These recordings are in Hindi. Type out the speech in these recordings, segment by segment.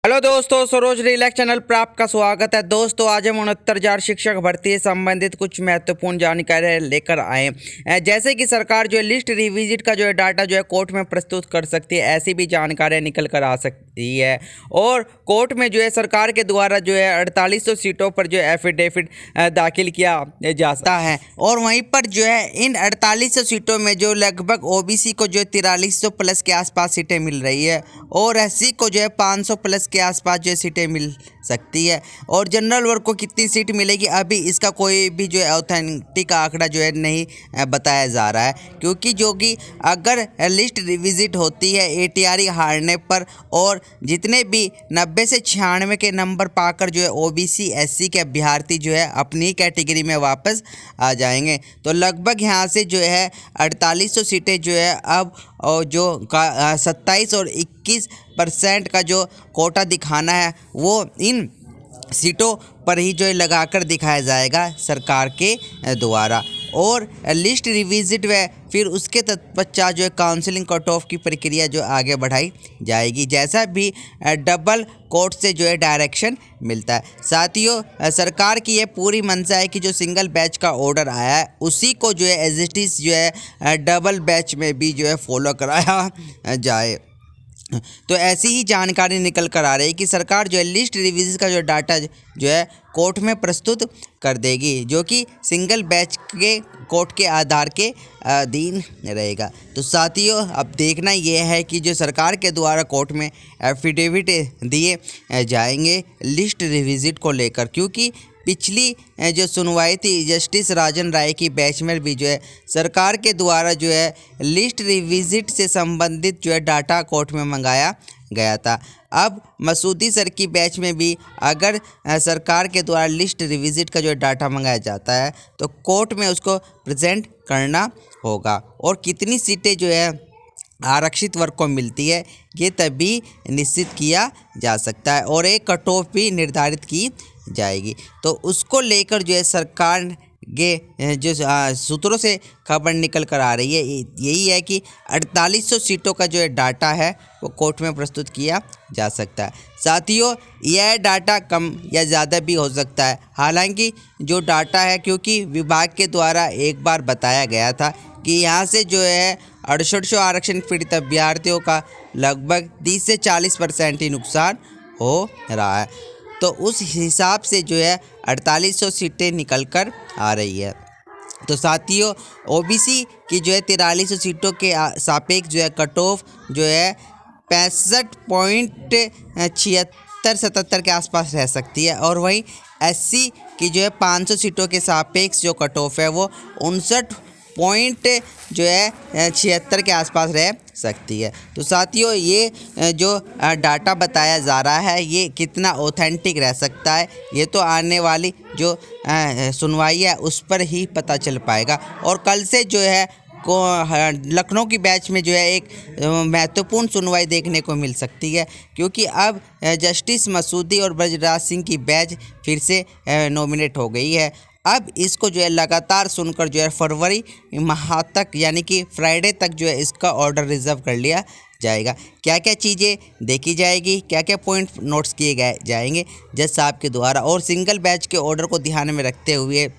हेलो दोस्तों, सरोज रिलैक्स चैनल पर आपका स्वागत है। दोस्तों, आज हम 69,000 शिक्षक भर्ती से संबंधित कुछ महत्वपूर्ण जानकारी लेकर आए हैं। जैसे कि सरकार जो है लिस्ट रिविजिट का जो है डाटा जो है कोर्ट में प्रस्तुत कर सकती है, ऐसी भी जानकारी निकल कर आ सकती है। और कोर्ट में जो है सरकार के द्वारा जो है 4800 सीटों पर जो है एफिडेविट दाखिल किया जा सकता है। और वहीं पर जो है इन 4800 सीटों में जो लगभग ओबीसी को जो है 4300 प्लस के आसपास सीटें मिल रही है और एससी को जो है 500 प्लस के आसपास जो सीटें मिल सकती है। और जनरल वर्ग को कितनी सीट मिलेगी, अभी इसका कोई भी जो है ऑथेंटिक आंकड़ा जो है नहीं बताया जा रहा है, क्योंकि जो कि अगर लिस्ट रिविजिट होती है एटीआरई हारने पर और जितने भी 90 से 96 के नंबर पाकर जो है ओबीसी एससी के अभ्यर्थी जो है अपनी कैटेगरी में वापस आ जाएंगे, तो लगभग यहाँ से जो है 4800 सीटें जो है अब और जो 27 और 21% का जो कोटा दिखाना है वो इन सीटों पर ही जो है लगाकर दिखाया जाएगा सरकार के द्वारा। और लिस्ट रिविजिट व फिर उसके तत्पश्चात जो है काउंसलिंग कट ऑफ की प्रक्रिया जो आगे बढ़ाई जाएगी, जैसा भी डबल कोर्ट से जो है डायरेक्शन मिलता है। साथियों, सरकार की ये पूरी मंशा है कि जो सिंगल बैच का ऑर्डर आया है उसी को जो है एज इट इज जो है डबल बैच में भी जो है फॉलो कराया जाए। तो ऐसी ही जानकारी निकल कर आ रही है कि सरकार जो है लिस्ट रिविजन का जो डाटा जो है कोर्ट में प्रस्तुत कर देगी, जो कि सिंगल बैच के कोर्ट के आधार के अधीन रहेगा। तो साथियों, अब देखना यह है कि जो सरकार के द्वारा कोर्ट में एफिडेविट दिए जाएंगे लिस्ट रिविजिट को लेकर, क्योंकि पिछली जो सुनवाई थी जस्टिस राजन राय की बेंच में भी जो है सरकार के द्वारा जो है लिस्ट रिविजिट से संबंधित जो है डाटा कोर्ट में मंगाया गया था। अब मसूदी सर की बैच में भी अगर सरकार के द्वारा लिस्ट रिविजिट का जो डाटा मंगाया जाता है तो कोर्ट में उसको प्रेजेंट करना होगा, और कितनी सीटें जो है आरक्षित वर्ग को मिलती है ये तभी निश्चित किया जा सकता है, और एक कट ऑफ भी निर्धारित की जाएगी। तो उसको लेकर जो है सरकार के जो सूत्रों से खबर निकल कर आ रही है यही है कि 4800 सीटों का जो है डाटा है वो कोर्ट में प्रस्तुत किया जा सकता है। साथियों, यह डाटा कम या ज़्यादा भी हो सकता है। हालांकि जो डाटा है, क्योंकि विभाग के द्वारा एक बार बताया गया था कि यहाँ से जो है 6800 आरक्षण पीड़ित अभ्यर्थियों का लगभग 30 से 40% ही नुकसान हो रहा है, तो उस हिसाब से जो है 4800 सीटें निकल कर आ रही है। तो साथियों, ओबीसी की जो है 4300 सीटों के सापेक्ष जो है कट ऑफ जो है 65.76-77 के आसपास रह सकती है, और वहीं एससी की जो है 500 सीटों के सापेक्ष जो कट ऑफ है वो 59.76 के आसपास रह सकती है। तो साथियों, ये जो डाटा बताया जा रहा है ये कितना ऑथेंटिक रह सकता है ये तो आने वाली जो सुनवाई है उस पर ही पता चल पाएगा। और कल से जो है लखनऊ की बैच में जो है एक महत्वपूर्ण सुनवाई देखने को मिल सकती है, क्योंकि अब जस्टिस मसूदी और ब्रजराज सिंह की बैच फिर से नॉमिनेट हो गई है। अब इसको जो है लगातार सुनकर जो है फरवरी माह तक यानी कि फ्राइडे तक जो है इसका ऑर्डर रिजर्व कर लिया जाएगा। क्या क्या चीज़ें देखी जाएगी, क्या क्या पॉइंट नोट्स किए गए जाएंगे जज साहब के द्वारा, और सिंगल बैच के ऑर्डर को ध्यान में रखते हुए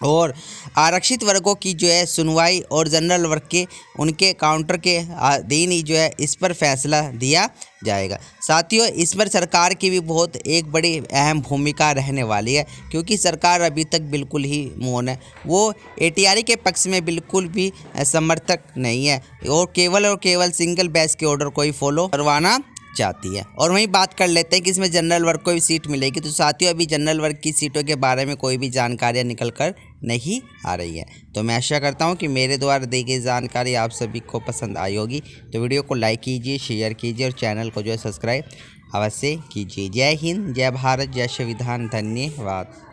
और आरक्षित वर्गों की जो है सुनवाई और जनरल वर्ग के उनके काउंटर के अधीन ही जो है इस पर फैसला दिया जाएगा। साथियों, इस पर सरकार की भी बहुत एक बड़ी अहम भूमिका रहने वाली है, क्योंकि सरकार अभी तक बिल्कुल ही मौन है। वो एटीआरई के पक्ष में बिल्कुल भी समर्थक नहीं है और केवल सिंगल बैच के ऑर्डर को ही फॉलो करवाना चाहती है। और वहीं बात कर लेते हैं कि इसमें जनरल वर्ग को भी सीट मिलेगी। तो साथियों, अभी जनरल वर्ग की सीटों के बारे में कोई भी जानकारियां निकल कर नहीं आ रही है। तो मैं आशा करता हूं कि मेरे द्वारा दी गई जानकारी आप सभी को पसंद आई होगी। तो वीडियो को लाइक कीजिए, शेयर कीजिए और चैनल को जो है सब्सक्राइब अवश्य कीजिए। जय हिंद, जय भारत, जय संविधान, धन्यवाद।